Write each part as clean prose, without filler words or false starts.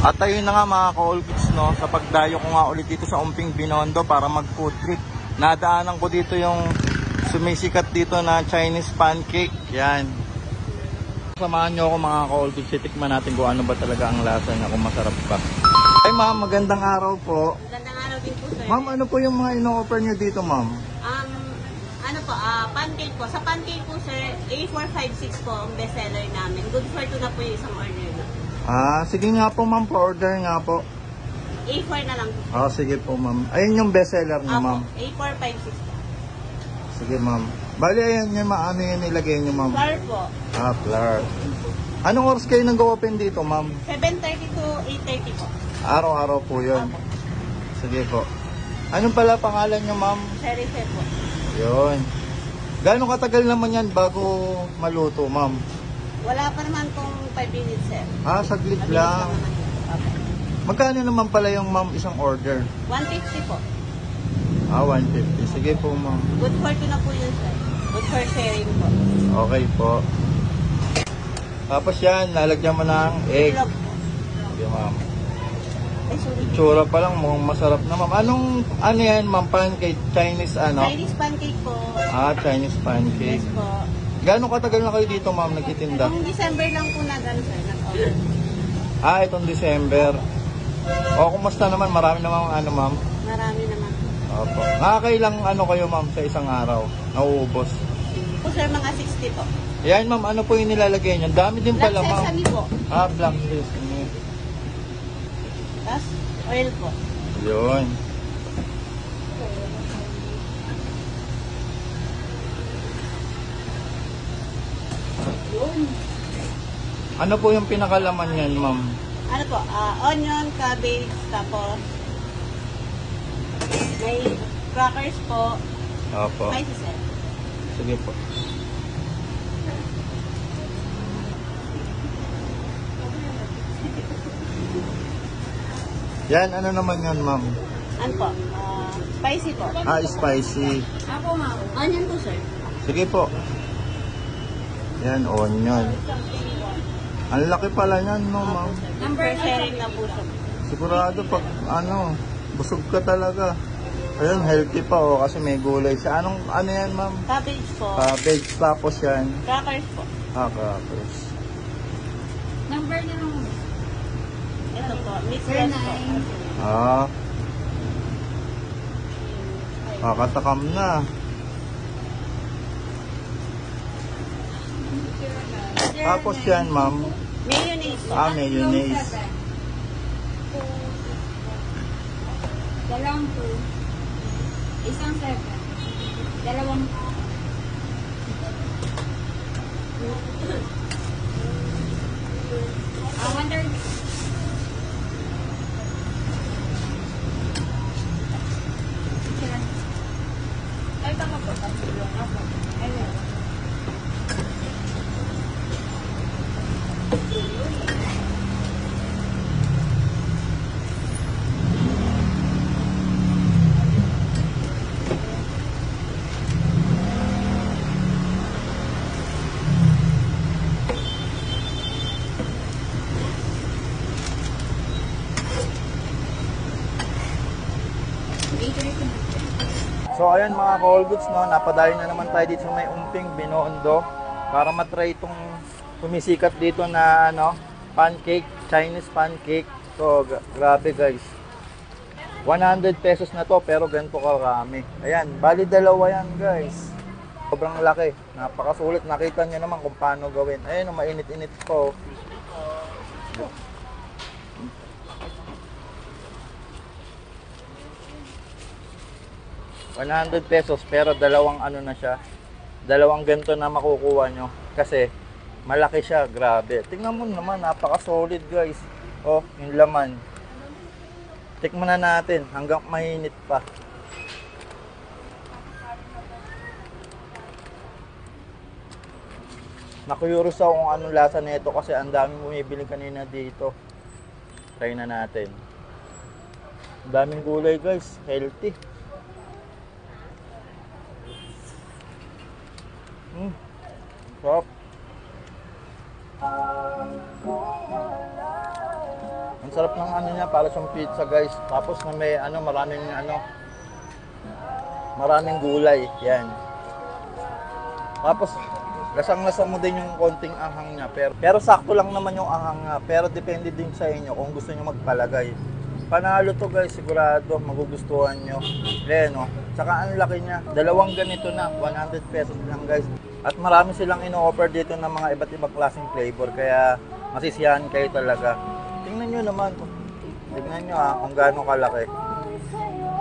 At ayun na nga mga ka-all goods, no, sa pagdayo ko nga ulit dito sa Umping Binondo para mag food trip. Nadaanan ko dito yung sumisikat dito na Chinese pancake. Yan. Samahan nyo ako mga ka-all goods, titikman natin kung ano ba talaga ang lasa niya, kung masarap ba. Ay ma'am, magandang araw po. Magandang araw din po, sir. Ma'am, ano po yung mga ino-offer nyo dito, ma'am? Ano po, pancake po. Sa pancake po, sir, A456 po ang bestseller namin. Good for two na po yung isang order na. Sige nga po ma'am, pa-order nga po. A4 na lang po. Sige po ma'am. Ayun yung bestseller niyo, ma'am. A456 po. Sige ma'am. Bali, ayan yung ano yung nilagay niyo, ma'am? Flour po. Flour. Anong oras kayo nag-open dito, ma'am? 7:30 to 8:30 po. Araw-araw po yun. Sige po. Anong pala pangalan niyo, ma'am? Sherife po. Yun. Gano'ng katagal naman yan bago maluto, ma'am? Wala pa naman kung 5 minutes, sir. Saglit Mabilis lang. naman yun. Okay. Magkano naman pala yung ma'am isang order? 150 po. 150. Sige po, ma'am. Good for two na po yun, sir. Good for sharing po. Okay po. Tapos yan, lalagyan mo ng egg. Love po. Sige, ma'am. Ay, sorry. Tsura pa lang, mukhang masarap na, ma'am. Ano yan, ma'am? Pancake? Chinese ano? Chinese pancake po. Chinese pancake. Yes po. Gano'ng katagal na kayo dito, ma'am, nagtitinda? Noong December lang po sir, nag-order. Itong December. Kumusta naman? Marami namang ano, ma'am? Marami naman. Opo. Nakakailang ano kayo, ma'am, sa isang araw? Nauubos? Po sir, mga 60 po. Yan, ma'am, ano po yung nilalagay niyo? Dami din pala, Black ma'am. sesame po. Black sesame. Tapos, oil po. Yun. Ano po yung pinakalaman niyan, ma'am? Ano po, onion, cabbage, tapos may crackers po. Opo. Spicy, sir. Sige po. Yan, ano naman yan, ma'am? Ano po, spicy po. Spicy. Ako, ma'am. Onion po, sir. Sige po. Yan, onion. Ang laki pala yan, no, ma'am? Number sharing na po, sir. Sigurado pag, busog ka talaga. Ayun, healthy pa, kasi may gulay siya. Ano yan, ma'am? Cabbage po. Cabbage, tapos yan. Crackers po. Crackers. Number na lang. Ito po, mixed rice po. Kakatakam na. Tapos yan, ma'am. Mayonnaise po. Mayonnaise. Dalawang po. Isang 7. Dalawang po. Wonder. Ay, tama po. Ako. Ayun. So ayan mga ka-all goods, no, napadayo na naman tayo dito sa may Umping Binondo para matry itong sumisikat dito na pancake, Chinese pancake. So grabe guys, 100 pesos na to pero ganito karami. Ayan, bali dalawa yan guys. Sobrang laki, napakasulit. Nakita nyo naman kung paano gawin. Ayan, mainit-init po. 100 pesos pero dalawang na siya. Dalawang ganito na makukuha nyo. Kasi malaki siya, grabe. Tingnan mo naman, napaka-solid guys. Yung laman. Tikman na natin hanggang mainit pa. Nakuyuros ako kung anong lasa nito kasi ang daming bumibili kanina dito. Try na natin. Ang daming gulay guys, healthy. Sarap. Ang sarap ng ano niya, para siyang pizza guys. Tapos na may ano, maraming gulay. Yan. Tapos, lasang-lasa mo din yung konting anghang niya. Pero sakto lang naman yung anghang niya. Pero depende din sa inyo kung gusto niyo magpalagay. Panalo to guys, sigurado. Magugustuhan nyo. Ayan o. Tsaka ang laki niya. Dalawang ganito na. 100 pesos lang guys. At marami silang ino-offer dito ng mga iba't ibang klaseng flavor. Kaya masisiyahan kayo talaga. Tingnan nyo naman. Tingnan nyo kung gaano kalaki.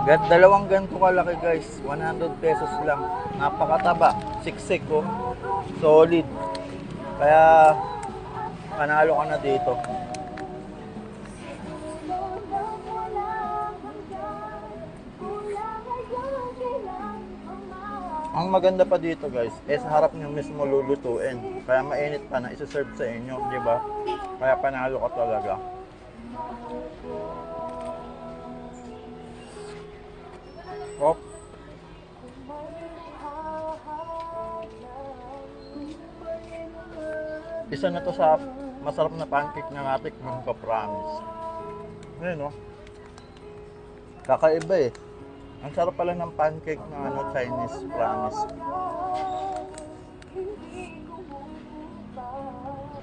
Dalawang ganito kalaki guys, 100 pesos lang. Napakataba, siksik oh. Solid. Kaya panalo ka na dito. Ang maganda pa dito guys, sa harap nyo mismo lulutuin. Kaya mainit pa na isa-serve sa inyo, di ba? Kaya panalo ka talaga. Oh. Isa na to sa masarap na pancake na natikman ko, promise. Ngayon, no? Kakaiba eh. Ang sarap pala ng pancake ng Chinese, promise.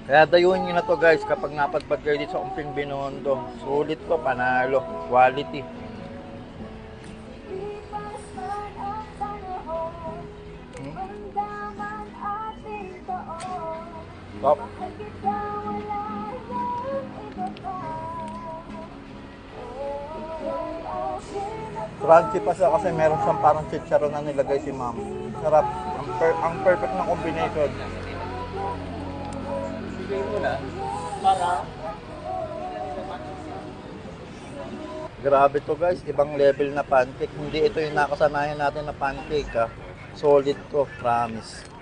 Kaya dayuhin nyo na to guys kapag napadpad kayo dito sa Umping Binondo. Sulit to, panalo, quality. Top. Crunchy pa siya kasi meron siyang parang chicharon na nilagay si ma'am. Sarap. Ang perfect na combination. Grabe to guys. Ibang level na pancake. Hindi ito yung nakasanayan natin na pancake ha. Solid to. Promise.